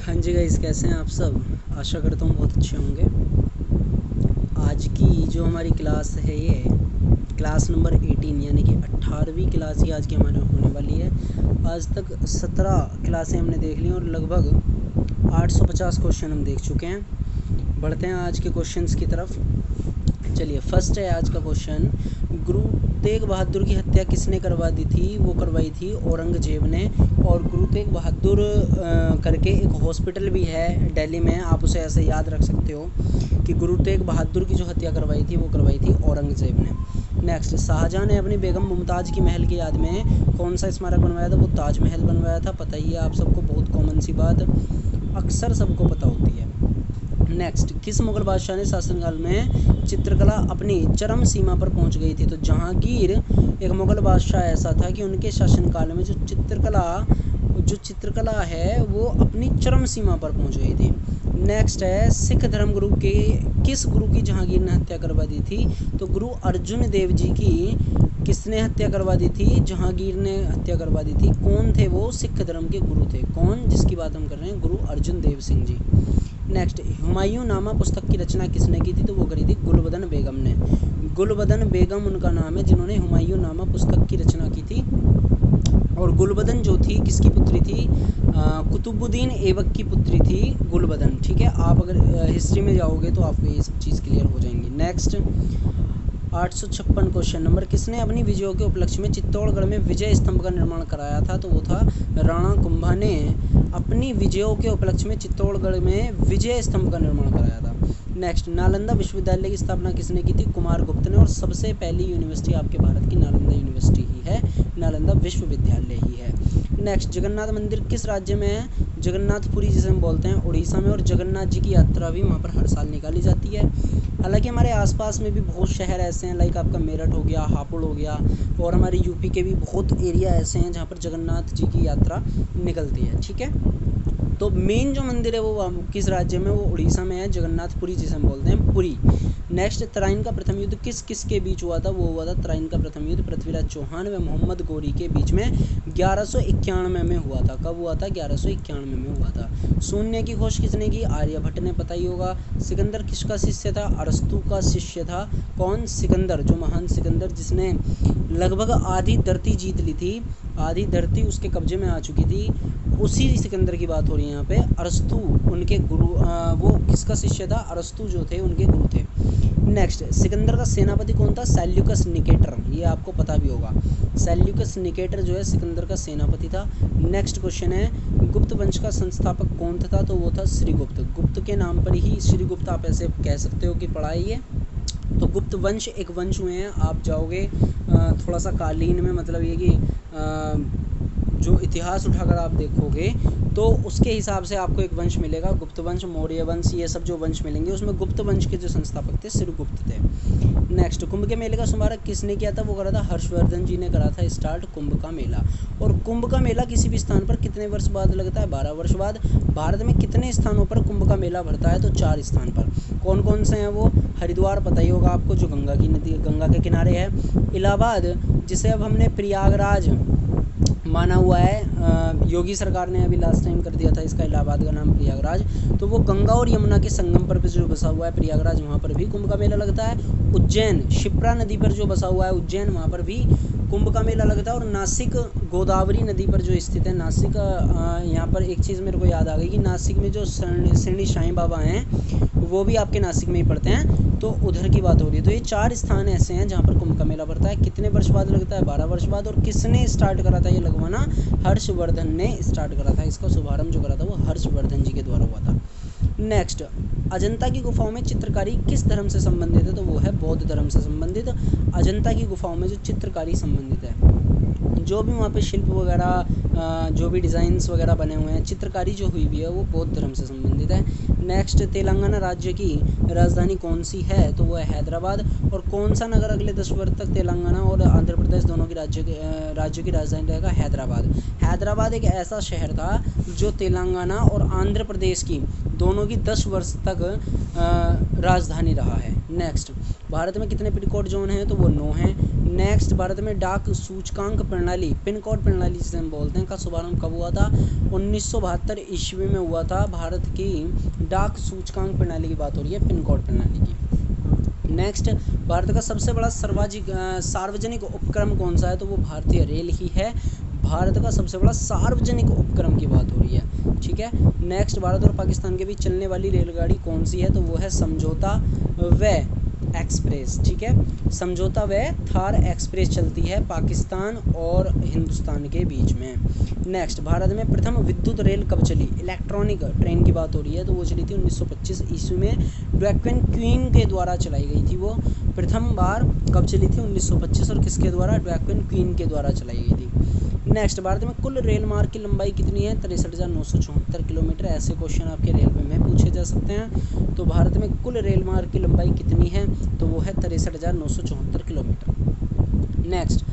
हाँ जी गाइस, कैसे हैं आप सब। आशा करता हूँ बहुत अच्छे होंगे। आज की जो हमारी क्लास है ये क्लास नंबर 18 यानी कि 18वीं क्लास ही आज की हमारे होने वाली है। आज तक 17 क्लासें हमने देख ली और लगभग 850 क्वेश्चन हम देख चुके हैं। बढ़ते हैं आज के क्वेश्चंस की तरफ। चलिए, फर्स्ट है आज का क्वेश्चन, गुरु तेग बहादुर की हत्या किसने करवा दी थी? वो करवाई थी औरंगजेब ने। और गुरु तेग बहादुर करके एक हॉस्पिटल भी है दिल्ली में, आप उसे ऐसे याद रख सकते हो कि गुरु तेग बहादुर की जो हत्या करवाई थी वो करवाई थी औरंगजेब ने। नेक्स्ट, शाहजहां ने अपनी बेगम मुमताज़ की महल की याद में कौन सा स्मारक बनवाया था? वो ताजमहल बनवाया था। पता ही है आप सबको, बहुत कॉमन सी बात, अक्सर सबको पता होती है। नेक्स्ट, किस मुगल बादशाह ने शासनकाल में चित्रकला अपनी चरम सीमा पर पहुंच गई थी? तो जहांगीर एक मुगल बादशाह ऐसा था कि उनके शासनकाल में जो चित्रकला है वो अपनी चरम सीमा पर पहुंच गई थी। नेक्स्ट है, सिख धर्म गुरु के किस गुरु की जहांगीर ने हत्या करवा दी थी? तो गुरु अर्जुन देव जी की किसने हत्या करवा दी थी? जहांगीर ने हत्या करवा दी थी। कौन थे वो? सिख धर्म के गुरु थे। कौन? जिसकी बात हम कर रहे हैं, गुरु अर्जुन देव सिंह जी। नेक्स्ट, हुमायूं नामा पुस्तक की रचना किसने की थी? तो वो करी थी गुलबदन बेगम ने। गुलबदन बेगम उनका नाम है जिन्होंने हुमायूं नामा पुस्तक की रचना की थी। और गुलबदन जो थी किसकी पुत्री थी? कुतुबुद्दीन ऐबक की पुत्री थी गुलबदन। ठीक है, आप अगर हिस्ट्री में जाओगे तो आपको ये सब चीज़ क्लियर हो जाएंगी। नेक्स्ट, 856 क्वेश्चन नंबर, किसने अपनी विजयों के उपलक्ष्य में चित्तौड़गढ़ में विजय स्तंभ का निर्माण कराया था? तो वो था राणा कुंभा ने अपनी विजयों के उपलक्ष्य में चित्तौड़गढ़ में विजय स्तंभ का निर्माण कराया था। नेक्स्ट, नालंदा विश्वविद्यालय की स्थापना किसने की थी? कुमारगुप्त ने। और सबसे पहली यूनिवर्सिटी आपके भारत की नालंदा यूनिवर्सिटी ही है, नालंदा विश्वविद्यालय ही है। नेक्स्ट, जगन्नाथ मंदिर किस राज्य में है? जगन्नाथपुरी जिसे हम बोलते हैं, उड़ीसा में। और जगन्नाथ जी की यात्रा भी वहाँ पर हर साल निकाली जाती है। हालांकि हमारे आसपास में भी बहुत शहर ऐसे हैं, लाइक आपका मेरठ हो गया, हापुड़ हो गया, और हमारे यूपी के भी बहुत एरिया ऐसे हैं जहाँ पर जगन्नाथ जी की यात्रा निकलती है। ठीक है, तो मेन जो मंदिर है वो किस राज्य में? वो उड़ीसा में है, जगन्नाथपुरी जिसे हम बोलते हैं, पुरी। नेक्स्ट, तराइन का प्रथम युद्ध किस किस के बीच हुआ था? वो हुआ था तराइन का प्रथम युद्ध पृथ्वीराज चौहान व मोहम्मद गोरी के बीच में 1191 में हुआ था। कब हुआ था? 1191 में हुआ था। शून्य की खोज किसने की? आर्यभट्ट ने। पता ही होगा। सिकंदर किसका शिष्य था? अरस्तु का शिष्य था। कौन? सिकंदर, जो महान सिकंदर जिसने लगभग आधी धरती जीत ली थी, आधी धरती उसके कब्जे में आ चुकी थी, उसी सिकंदर की बात हो रही है यहाँ पे। अरस्तु उनके गुरु, वो किसका शिष्य था? अरस्तु जो थे उनके गुरु थे। नेक्स्ट, सिकंदर का सेनापति कौन था? Seleucus Nicator. ये आपको पता भी होगा, सेल्यूकस निकेटर जो है सिकंदर का सेनापति था। नेक्स्ट क्वेश्चन है, गुप्त वंश का संस्थापक कौन था? तो वो था श्रीगुप्त। गुप्त के नाम पर ही श्रीगुप्त आप ऐसे कह सकते हो कि पढ़ा ही है। तो गुप्त वंश एक वंश हुए हैं। आप जाओगे थोड़ा सा कालीन में, मतलब ये कि जो इतिहास उठाकर आप देखोगे तो उसके हिसाब से आपको एक वंश मिलेगा, गुप्त वंश, मौर्य वंश, ये सब जो वंश मिलेंगे उसमें गुप्त वंश के जो संस्थापक थे श्रीगुप्त थे। नेक्स्ट, कुंभ के मेले का शुभारंभ किसने किया था? वो करा था हर्षवर्धन जी ने करा था स्टार्ट कुंभ का मेला। और कुंभ का मेला किसी भी स्थान पर कितने वर्ष बाद लगता है? 12 वर्ष बाद। भारत में कितने स्थानों पर कुंभ का मेला भरता है? तो 4 स्थान पर। कौन कौन से हैं वो? हरिद्वार पता ही होगा आपको, जो गंगा की नदी, गंगा के किनारे है। इलाहाबाद, जिसे अब हमने प्रयागराज माना हुआ है, योगी सरकार ने अभी लास्ट टाइम कर दिया था इसका इलाहाबाद का नाम प्रयागराज। तो वो गंगा और यमुना के संगम पर जो बसा हुआ है प्रयागराज, वहाँ पर भी कुंभ का मेला लगता है। उज्जैन, शिप्रा नदी पर जो बसा हुआ है उज्जैन, वहाँ पर भी कुंभ का मेला लगता है। और नासिक, गोदावरी नदी पर जो स्थित है नासिक, यहाँ पर एक चीज़ मेरे को याद आ गई कि नासिक में जो शिरडी साईं बाबा हैं वो भी आपके नासिक में ही पड़ते हैं, तो उधर की बात हो रही है। तो ये 4 स्थान ऐसे हैं जहाँ पर कुंभ का मेला भरता है। कितने वर्ष बाद लगता है? 12 वर्ष बाद। और किसने स्टार्ट करा था ये लगवाना? हर्षवर्धन ने स्टार्ट करा था। इसका शुभारंभ जो करा था वो हर्षवर्धन जी के द्वारा हुआ था। नेक्स्ट, अजंता की गुफाओं में चित्रकारी किस धर्म से संबंधित है? तो वो है बौद्ध धर्म से संबंधित। अजंता की गुफाओं में जो चित्रकारी संबंधित है, जो भी वहाँ पे शिल्प वगैरह, जो भी डिज़ाइंस वगैरह बने हुए हैं, चित्रकारी जो हुई भी है वो बौद्ध धर्म से संबंधित है। नेक्स्ट, तेलंगाना राज्य की राजधानी कौन सी है? तो वो है हैदराबाद। और कौन सा नगर अगले 10 वर्ष तक तेलंगाना और आंध्र प्रदेश दोनों की राज्यों की राजधानी रहेगा? हैदराबाद। हैदराबाद एक ऐसा शहर था जो तेलंगाना और आंध्र प्रदेश की दोनों की 10 वर्ष तक राजधानी रहा है। नेक्स्ट, भारत में कितने पिन कोड जोन हैं, तो वो 9 हैं। नेक्स्ट, भारत में डाक सूचकांक प्रणाली, पिन कोड प्रणाली जिसे हम बोलते हैं, का शुभारंभ कब हुआ था? 1972 ईस्वी में हुआ था। भारत की डाक सूचकांक प्रणाली की बात हो रही है, पिन कोड प्रणाली की। नेक्स्ट, भारत का सबसे बड़ा सार्वजनिक उपक्रम कौन सा है, तो वो भारतीय रेल ही है। भारत का सबसे बड़ा सार्वजनिक उपक्रम की बात हो रही है, ठीक है। नेक्स्ट, भारत और पाकिस्तान के बीच चलने वाली रेलगाड़ी कौन सी है, तो वो है समझौता व एक्सप्रेस, ठीक है। समझौता व थार एक्सप्रेस चलती है पाकिस्तान और हिंदुस्तान के बीच में। नेक्स्ट, भारत में प्रथम विद्युत रेल कब चली? इलेक्ट्रॉनिक ट्रेन की बात हो रही है, तो वो चली थी 1925 ईस्वी में, ड्रैक्वेन क्वीन के द्वारा चलाई गई थी। वो प्रथम बार कब चली थी? 1925, और किसके द्वारा? ड्रैक्वेन क्वीन के द्वारा चलाई गई थी। नेक्स्ट, भारत में कुल रेल मार्ग की लंबाई कितनी है? 63,974 किलोमीटर। ऐसे क्वेश्चन आपके रेलवे में पूछे जा सकते हैं। तो भारत में कुल रेल मार्ग की लंबाई कितनी है? तो वो है 63,974 किलोमीटर। नेक्स्ट,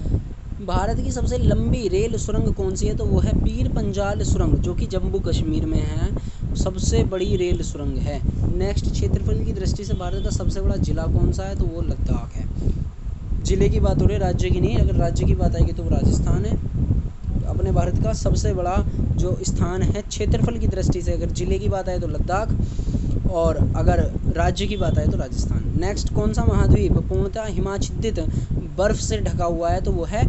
भारत की सबसे लंबी रेल सुरंग कौन सी है? तो वो है पीर पंजाल सुरंग, जो कि जम्मू कश्मीर में है, सबसे बड़ी रेल सुरंग है। नेक्स्ट, क्षेत्रफल की दृष्टि से भारत का सबसे बड़ा जिला कौन सा है? तो वो लद्दाख है। जिले की बात हो रही है, राज्य की नहीं। अगर राज्य की बात आएगी तो वो राजस्थान है। अपने भारत का सबसे बड़ा जो स्थान है क्षेत्रफल की दृष्टि से, अगर जिले की बात आए तो लद्दाख, और अगर राज्य की बात आए तो राजस्थान। नेक्स्ट, कौन सा महाद्वीप पूर्णतः हिमाच्छादित बर्फ से ढका हुआ है? तो वो है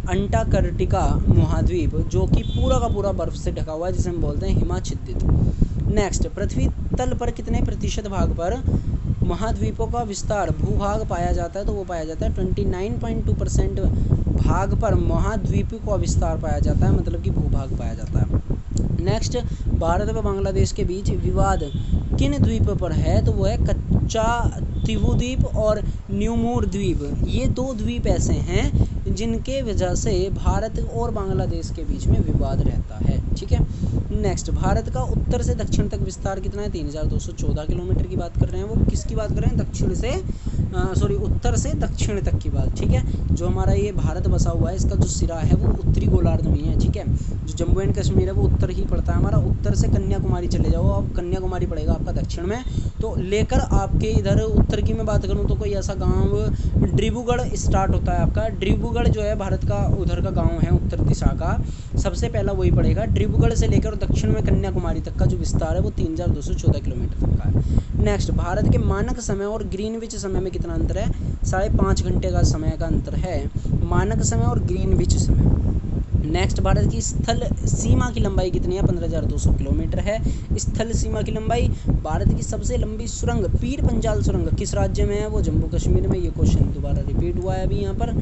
अंटार्कटिका महाद्वीप, जो कि पूरा का पूरा बर्फ से ढका हुआ है, जिसे हम बोलते हैं हिमाच्छादित। नेक्स्ट, पृथ्वी तल पर कितने प्रतिशत भाग पर महाद्वीपों का विस्तार भूभाग पाया जाता है? तो वो पाया जाता है 29.2% भाग पर महाद्वीपों का विस्तार पाया जाता है, मतलब कि भूभाग पाया जाता है। नेक्स्ट, भारत व बांग्लादेश के बीच विवाद किन द्वीप पर है? तो वो है कच्चा तिबू द्वीप और न्यूमूर द्वीप। ये दो द्वीप ऐसे हैं जिनके वजह से भारत और बांग्लादेश के बीच में विवाद रहता है, ठीक है। नेक्स्ट, भारत का उत्तर से दक्षिण तक विस्तार कितना है? 3,214 किलोमीटर की बात कर रहे हैं। वो किसकी बात कर रहे हैं? दक्षिण से उत्तर से दक्षिण तक की बात, ठीक है। जो हमारा ये भारत बसा हुआ है, इसका जो सिरा है वो उत्तरी गोलार्ध में है, ठीक है। जो जम्मू एंड कश्मीर है वो उत्तर ही पड़ता है हमारा। उत्तर से कन्याकुमारी चले जाओ, अब कन्याकुमारी पड़ेगा आपका दक्षिण में। तो लेकर आपके इधर उत्तर की मैं बात करूँ तो कोई ऐसा गांव डिब्रूगढ़ स्टार्ट होता है आपका। डिब्रूगढ़ जो है भारत का उधर का गांव है, उत्तर दिशा का, सबसे पहला वही पड़ेगा। डिब्रूगढ़ से लेकर दक्षिण में कन्याकुमारी तक का जो विस्तार है वो 3,214 किलोमीटर तक का है। नेक्स्ट, भारत के मानक समय और ग्रीनविच समय में कितना अंतर है? 5.5 घंटे का समय का अंतर है, मानक समय और ग्रीनविच समय। नेक्स्ट, भारत की स्थल सीमा की लंबाई कितनी है? 15,200 किलोमीटर है स्थल सीमा की लंबाई। भारत की सबसे लंबी सुरंग पीर पंजाल सुरंग किस राज्य में है? वो जम्मू कश्मीर में। ये क्वेश्चन दोबारा रिपीट हुआ है अभी यहाँ पर।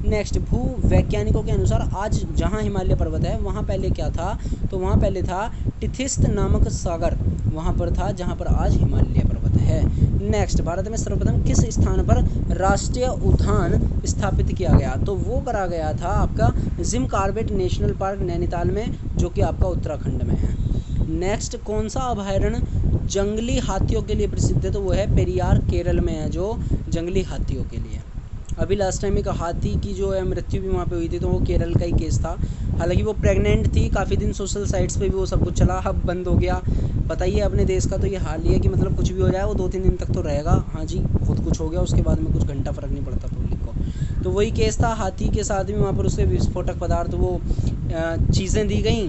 नेक्स्ट, भू वैज्ञानिकों के अनुसार आज जहाँ हिमालय पर्वत है वहाँ पहले क्या था? तो वहाँ पहले था टिथिस्त नामक सागर, वहाँ पर था जहाँ पर आज हिमालय पर्वत है। नेक्स्ट, भारत में सर्वप्रथम किस स्थान पर राष्ट्रीय उद्यान स्थापित किया गया? तो वो करा गया था आपका Jim Corbett national park Nainital में, जो कि आपका उत्तराखंड में है। नेक्स्ट, कौन सा अभयारण्य जंगली हाथियों के लिए प्रसिद्ध है? तो वो है पेरियार, केरल में है, जो जंगली हाथियों के लिए। अभी लास्ट टाइम एक हाथी की जो है मृत्यु भी वहाँ पे हुई थी, तो वो केरल का ही केस था। हालांकि वो प्रेग्नेंट थी, काफ़ी दिन सोशल साइट्स पे भी वो सब कुछ चला, अब बंद हो गया। बताइए, अपने देश का तो ये हाल ही है कि मतलब कुछ भी हो जाए वो 2-3 दिन तक तो रहेगा। हाँ जी, बहुत कुछ हो गया, उसके बाद में कुछ घंटा फ़र्क नहीं पड़ता पब्लिक को। तो वही केस था, हाथी के साथ भी वहाँ पर उसके विस्फोटक पदार्थ वो चीज़ें दी गई,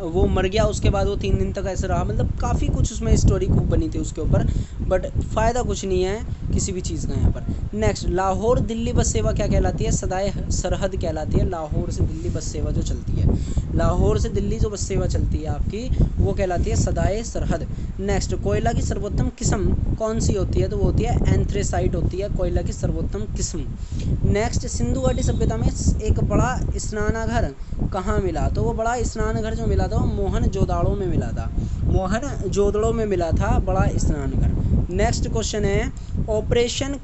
वो मर गया। उसके बाद वो 3 दिन तक ऐसे रहा, मतलब काफ़ी कुछ उसमें स्टोरी खूब बनी थी उसके ऊपर, बट फ़ायदा कुछ नहीं है किसी भी चीज़ का यहाँ पर। नेक्स्ट, लाहौर दिल्ली बस सेवा क्या कहलाती है? सदाए सरहद कहलाती है। लाहौर से दिल्ली बस सेवा जो चलती है, लाहौर से दिल्ली जो बस सेवा चलती है आपकी, वो कहलाती है सदाए सरहद। नेक्स्ट, कोयला की सर्वोत्तम किस्म कौन सी होती है? तो वो होती है एंथ्रेसाइट होती है कोयला की सर्वोत्तम किस्म। नेक्स्ट, सिंधु घाटी सभ्यता में एक बड़ा स्नानाघर कहाँ मिला? तो वो बड़ा स्नानघर जो मिला था वो मोहनजोदाड़ो में मिला था, मोहनजोदड़ो में मिला था बड़ा स्नानघर। नेक्स्ट क्वेश्चन है, ऑपरेशन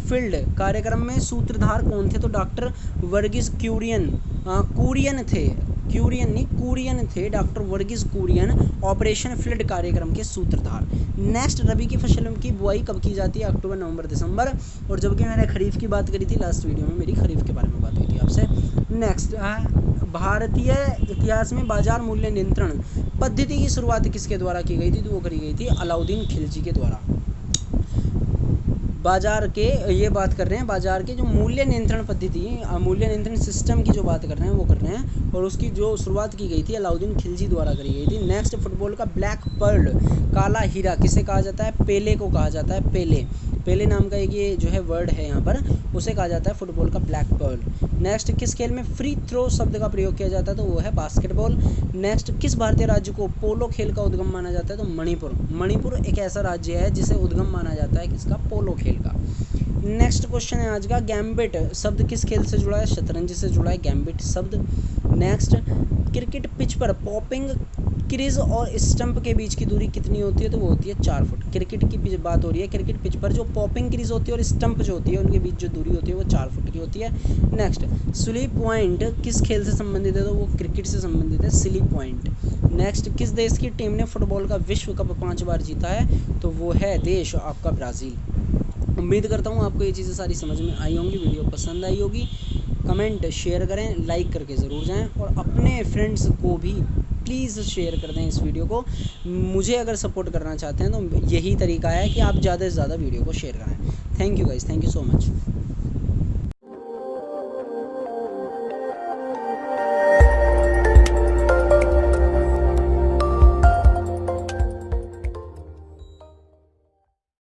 फील्ड कार्यक्रम में सूत्रधार कौन थे? तो डॉक्टर वर्गीस कुरियन, कुरियन थे, क्यूरियन नहीं कुरियन थे, doctor Verghese Kurien operation field कार्यक्रम के सूत्रधार। नेक्स्ट, रबी की फसल की बुआई कब की जाती है? अक्टूबर, नवंबर, दिसंबर। और जबकि मैंने खरीफ की बात करी थी लास्ट वीडियो में, मेरी खरीफ के बारे में बात हुई थी आपसे। नेक्स्ट, भारतीय इतिहास में बाजार मूल्य नियंत्रण पद्धति की शुरुआत किसके द्वारा की गई थी? तो वो करी गई थी अलाउद्दीन खिलजी के द्वारा। बाजार के ये बात कर रहे हैं, बाजार के जो मूल्य नियंत्रण पद्धति, मूल्य नियंत्रण सिस्टम की जो बात कर रहे हैं वो कर रहे हैं, और उसकी जो शुरुआत की गई थी अलाउद्दीन खिलजी द्वारा करी गई थी। नेक्स्ट, फुटबॉल का ब्लैक पर्ल, काला हीरा किसे कहा जाता है? पेले को कहा जाता है। पेले, पेले नाम का एक ये जो है वर्ड है यहाँ पर, उसे कहा जाता है फुटबॉल का ब्लैक पर्ल। नेक्स्ट, किस खेल में फ्री थ्रो शब्द का प्रयोग किया जाता है? तो वो है बास्केटबॉल। नेक्स्ट, किस भारतीय राज्य को पोलो खेल का उद्गम माना जाता है? तो मणिपुर। मणिपुर एक ऐसा राज्य है जिसे उद्गम माना जाता है किसका? पोलो खेल का। नेक्स्ट क्वेश्चन है आज का, गैम्बिट शब्द किस खेल से जुड़ा है? शतरंज से जुड़ा है गैम्बिट शब्द। नेक्स्ट, क्रिकेट पिच पर पॉपिंग क्रीज और स्टंप के बीच की दूरी कितनी होती है? तो वो होती है 4 फुट। क्रिकेट की बात हो रही है, क्रिकेट पिच पर जो पॉपिंग क्रीज होती है और स्टंप जो होती है उनके बीच जो दूरी होती है वो 4 फुट की होती है। नेक्स्ट, सिली पॉइंट किस खेल से संबंधित है? तो वो क्रिकेट से संबंधित है, सिली पॉइंट। नेक्स्ट, किस देश की टीम ने फुटबॉल का विश्व कप 5 बार जीता है? तो वो है देश आपका ब्राज़ील। उम्मीद करता हूँ आपको ये चीज़ें सारी समझ में आई होंगी, वीडियो पसंद आई होगी। कमेंट शेयर करें, लाइक करके ज़रूर जाएं, और अपने फ्रेंड्स को भी प्लीज़ शेयर कर दें इस वीडियो को। मुझे अगर सपोर्ट करना चाहते हैं तो यही तरीका है कि आप ज़्यादा से ज़्यादा वीडियो को शेयर करें। Thank you guys, thank you so much.